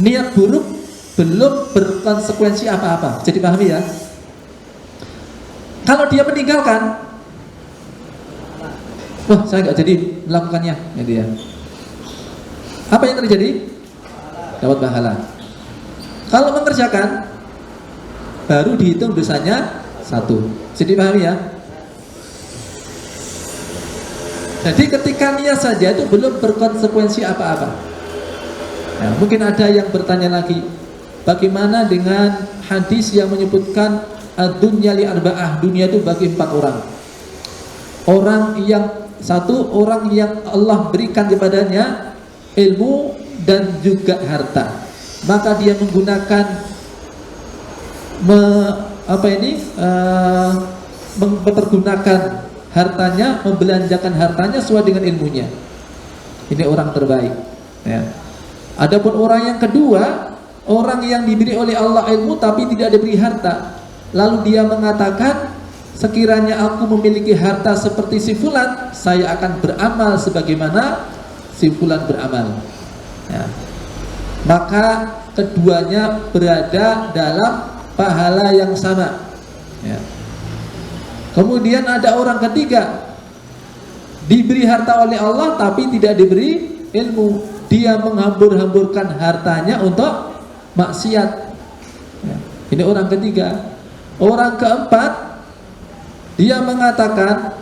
Niat buruk belum berkonsekuensi apa-apa. Jadi pahami ya. Kalau dia meninggalkan, wah saya nggak jadi melakukannya, ya dia. Apa yang terjadi? Dapat pahala. Kalau mengerjakan, baru dihitung dosanya satu. Jadi pahami ya. Jadi ketika niat saja itu belum berkonsekuensi apa-apa. Nah, mungkin ada yang bertanya lagi, bagaimana dengan hadis yang menyebutkan ad-dunya li arba'ah, dunia itu bagi 4 orang. Orang yang satu, orang yang Allah berikan kepadanya ilmu dan juga harta, maka dia menggunakan mempergunakan hartanya, membelanjakan hartanya sesuai dengan ilmunya. Ini orang terbaik ya. Adapun orang yang kedua, orang yang diberi oleh Allah ilmu tapi tidak diberi harta, lalu dia mengatakan, sekiranya aku memiliki harta seperti si fulan, saya akan beramal sebagaimana si fulan beramal ya. Maka keduanya berada dalam pahala yang sama ya. Kemudian ada orang ketiga, diberi harta oleh Allah tapi tidak diberi ilmu, dia menghambur-hamburkan hartanya untuk maksiat ya. Ini orang ketiga. Orang keempat, dia mengatakan,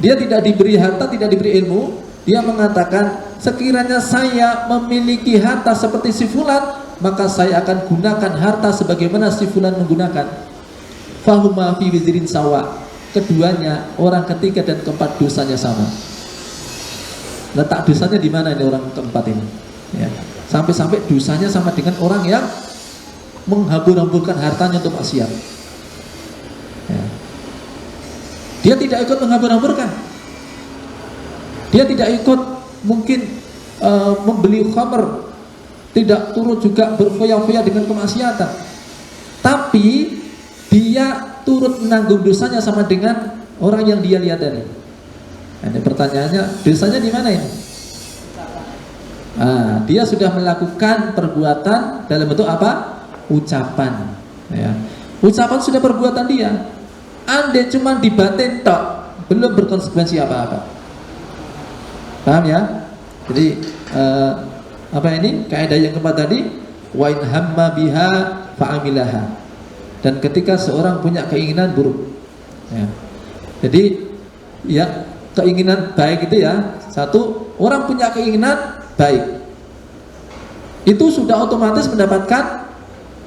dia tidak diberi harta, tidak diberi ilmu, dia mengatakan, sekiranya saya memiliki harta seperti si fulan, maka saya akan gunakan harta sebagaimana si fulan menggunakan. Fahuma fi wizrin sawa. Keduanya, orang ketiga dan keempat, dosanya sama. Letak dosanya di mana ini orang keempat ini ya. Sampai-sampai dosanya sama dengan orang yang menghambur-hamburkan hartanya untuk maksiat ya. Dia tidak ikut menghambur-hamburkan, dia tidak ikut mungkin membeli khamr, tidak turut juga berfoya-foya dengan kemaksiatan, tapi dia turut menanggung dosanya sama dengan orang yang dia lihat tadi. Ini pertanyaannya, dosanya di mana ini? Dia sudah melakukan perbuatan dalam bentuk apa? Ucapan ya. Ucapan sudah perbuatan dia. Andai cuma di batin tok, belum berkonsekuensi apa-apa. Paham ya? Jadi apa ini? Kaidah yang keempat tadi, wa in hamma biha fa'amilaha. Dan ketika seorang punya keinginan buruk ya. Jadi ya, keinginan baik itu ya, satu, orang punya keinginan baik itu sudah otomatis mendapatkan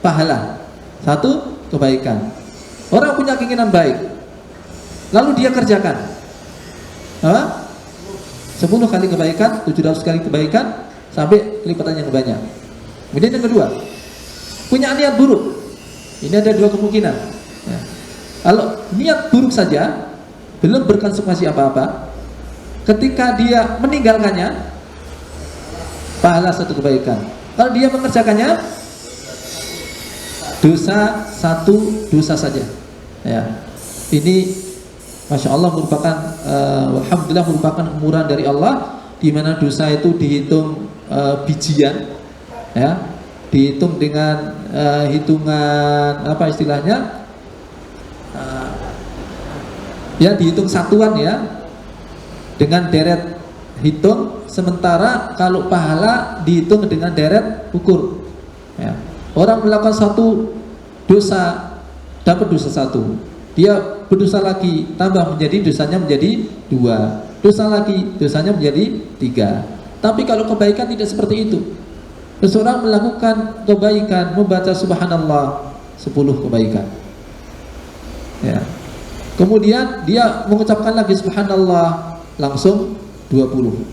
pahala, satu kebaikan. Orang punya keinginan baik, lalu dia kerjakan 10 kali kebaikan, 700 kali kebaikan, sampai lipatan yang banyak. Kemudian yang kedua, punya niat buruk. Ini ada dua kemungkinan ya. Kalau niat buruk saja, belum berkonsekuensi apa-apa, ketika dia meninggalkannya, pahala satu kebaikan. Kalau dia mengerjakannya, dosa satu dosa saja ya. Ini Masya Allah merupakan alhamdulillah merupakan kemurahan dari Allah, di mana dosa itu dihitung bijian ya, dihitung dengan hitungan apa istilahnya ya, dihitung satuan ya, dengan deret hitung, sementara kalau pahala dihitung dengan deret ukur ya. Orang melakukan satu dosa dapat dosa satu, dia berdosa lagi tambah menjadi dosanya menjadi 2, dosa lagi dosanya menjadi 3. Tapi kalau kebaikan tidak seperti itu. Seseorang melakukan kebaikan, membaca subhanallah 10 kebaikan ya. Kemudian dia mengucapkan lagi subhanallah, langsung 20.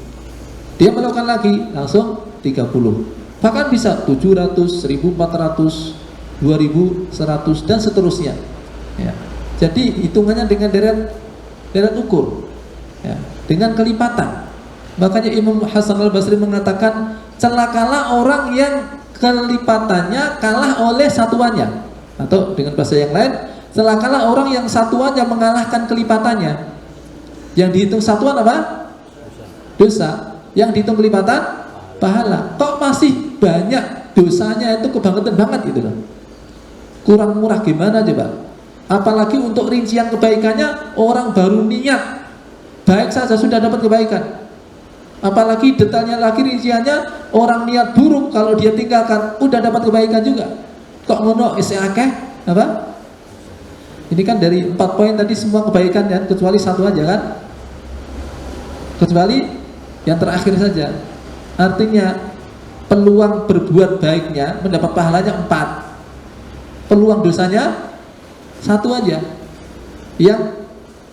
Dia melakukan lagi, langsung 30. Bahkan bisa 700, 1400, 2100 dan seterusnya ya. Jadi hitungannya dengan deret ukur ya, dengan kelipatan. Makanya Imam Hasan Al-Basri mengatakan, celakalah orang yang kelipatannya kalah oleh satuannya. Atau dengan bahasa yang lain, celakalah orang yang satuannya mengalahkan kelipatannya. Yang dihitung satuan apa? Dosa. Yang dihitung kelipatan pahala. Kok masih banyak dosanya itu kebangetan banget gitu loh. Kurang murah gimana coba? Apalagi untuk rincian kebaikannya, orang baru niat baik saja sudah dapat kebaikan. Apalagi detailnya lagi, rinciannya, orang niat buruk kalau dia tinggalkan udah dapat kebaikan juga. Kok ngono isi akeh apa? Ini kan dari 4 poin tadi semua kebaikan ya, kecuali satu aja kan? Kecuali yang terakhir saja. Artinya peluang berbuat baiknya mendapat pahalanya 4, peluang dosanya 1 aja. Yang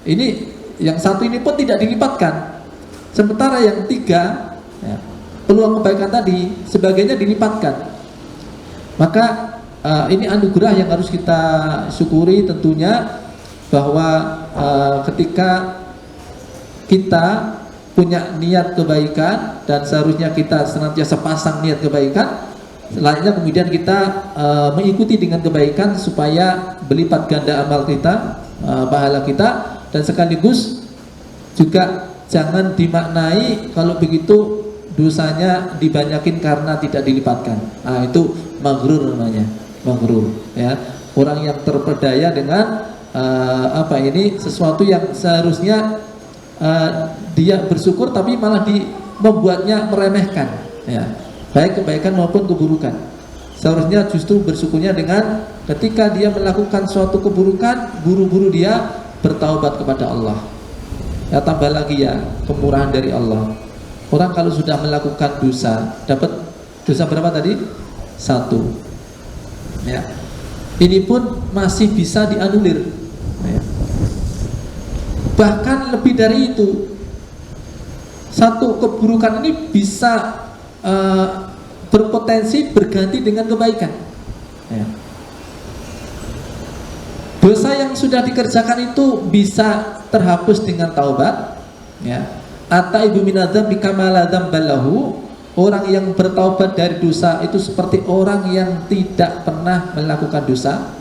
ini, yang 1 ini pun tidak dilipatkan. Sementara yang 3 ya, peluang kebaikan tadi sebagainya dilipatkan. Maka ini anugerah yang harus kita syukuri tentunya, bahwa ketika kita punya niat kebaikan dan seharusnya kita senantiasa pasang niat kebaikan, selanjutnya kemudian kita mengikuti dengan kebaikan supaya berlipat ganda amal kita, pahala kita, dan sekaligus juga jangan dimaknai kalau begitu dosanya dibanyakin karena tidak dilipatkan. Nah, itu maghrur namanya, maghrur ya. Orang yang terperdaya dengan sesuatu yang seharusnya dia bersyukur tapi malah membuatnya meremehkan ya, baik kebaikan maupun keburukan. Seharusnya justru bersyukurnya dengan ketika dia melakukan suatu keburukan, buru-buru dia bertaubat kepada Allah ya. Tambah lagi ya, kemurahan dari Allah. Orang kalau sudah melakukan dosa, dapat dosa berapa tadi? 1 ya. Ini pun masih bisa dianulir ya. Bahkan lebih dari itu, satu keburukan ini bisa berpotensi berganti dengan kebaikan ya. Dosa yang sudah dikerjakan itu bisa terhapus dengan taubat ya. Ataibu minadzam bikamaladzam balahu. Orang yang bertaubat dari dosa itu seperti orang yang tidak pernah melakukan dosa.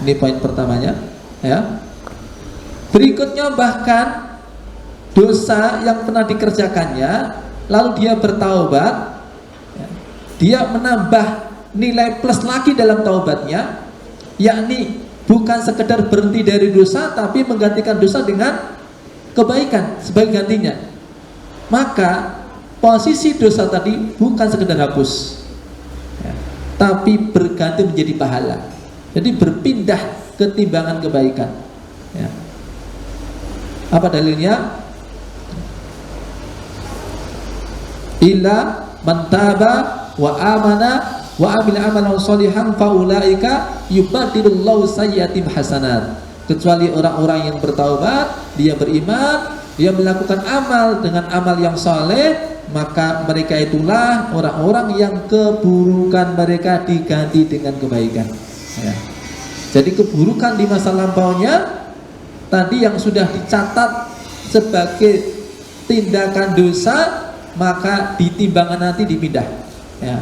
Ini poin pertamanya ya. Berikutnya, bahkan dosa yang pernah dikerjakannya lalu dia bertaubat ya, dia menambah nilai plus lagi dalam taubatnya, yakni bukan sekedar berhenti dari dosa tapi menggantikan dosa dengan kebaikan sebagai gantinya. Maka posisi dosa tadi bukan sekedar hapus ya, tapi berganti menjadi pahala. Jadi berpindah ke timbangan kebaikan ya. Apa dalilnya? Illa man taba wa amana wa amila amalan sholihan faulaika yubadilullahu sayyiatim hasanat. Kecuali orang-orang yang bertaubat, dia beriman, dia melakukan amal dengan amal yang saleh, maka mereka itulah orang-orang yang keburukan mereka diganti dengan kebaikan. Ya. Jadi keburukan di masa lampaunya tadi yang sudah dicatat sebagai tindakan dosa, maka di timbangan nanti dipindah. Ya.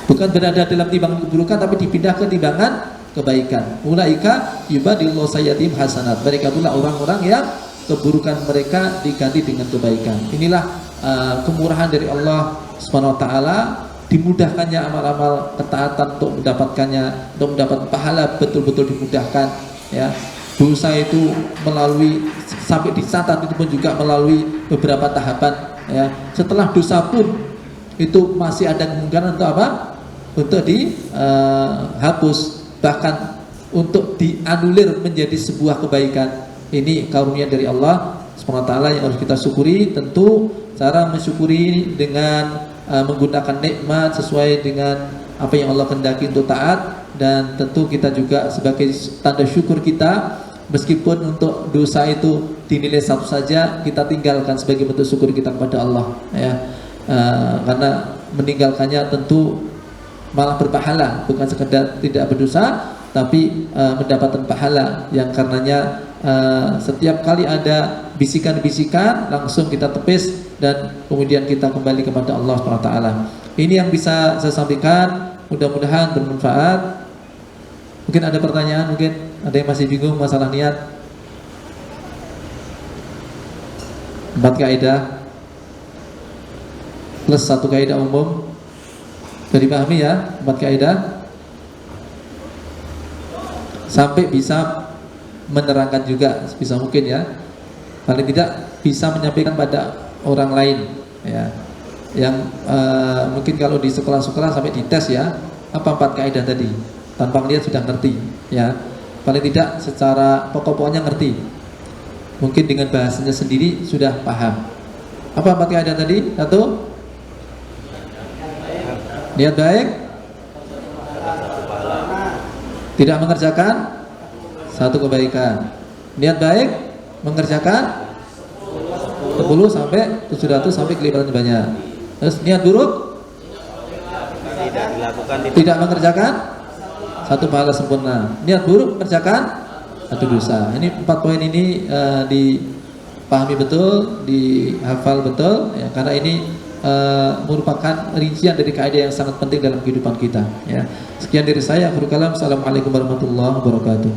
Bukan berada dalam timbangan keburukan, tapi dipindah ke timbangan kebaikan. Ulaika yubadilullahu sayyiatim hasanat. Mereka itulah orang-orang yang keburukan mereka diganti dengan kebaikan. Inilah kemurahan dari Allah Subhanahu wa taala, dimudahkannya amal-amal ketaatan untuk mendapatkannya, untuk mendapat pahala betul-betul dimudahkan, ya. Dosa itu melalui sampai dicatat itu pun juga melalui beberapa tahapan, ya. Setelah dosa pun itu masih ada kemungkinan untuk apa? Untuk dihapus, bahkan untuk dianulir menjadi sebuah kebaikan. Ini karunia dari Allah Subhanahu wa taala yang harus kita syukuri. Tentu cara mensyukuri dengan menggunakan nikmat sesuai dengan apa yang Allah kehendaki untuk taat, dan tentu kita juga sebagai tanda syukur kita, meskipun untuk dosa itu dinilai satu saja, kita tinggalkan sebagai bentuk syukur kita kepada Allah, ya. Karena meninggalkannya tentu malah berpahala, bukan sekedar tidak berdosa, tapi mendapatkan pahala yang karenanya setiap kali ada bisikan-bisikan langsung kita tepis dan kemudian kita kembali kepada Allah SWT. Ini yang bisa saya sampaikan, mudah-mudahan bermanfaat. Mungkin ada pertanyaan, mungkin ada yang masih bingung masalah niat. 4 kaidah plus 1 kaidah umum. Sudah dipahami ya, 4 kaidah, sampai bisa menerangkan juga sebisa mungkin, ya. Paling tidak bisa menyampaikan pada orang lain, ya. Yang mungkin kalau di sekolah-sekolah sampai dites, ya, apa 4 kaidah tadi, tanpa melihat sudah ngerti, ya. Paling tidak secara pokok-pokoknya ngerti. Mungkin dengan bahasanya sendiri sudah paham. Apa 4 kaidah tadi? 1, niat baik, tidak mengerjakan 1 kebaikan. Niat baik mengerjakan 10 sampai 700 sampai kelipatan banyak. Terus niat buruk tidak dilakukan, tidak mengerjakan 1 pahala sempurna. Niat buruk mengerjakan 1 dosa. Ini 4 poin ini dipahami betul, dihafal betul, ya, karena ini merupakan rincian dari kaidah yang sangat penting dalam kehidupan kita, ya. Sekian dari saya. Akhirul kalam. Assalamualaikum warahmatullahi wabarakatuh.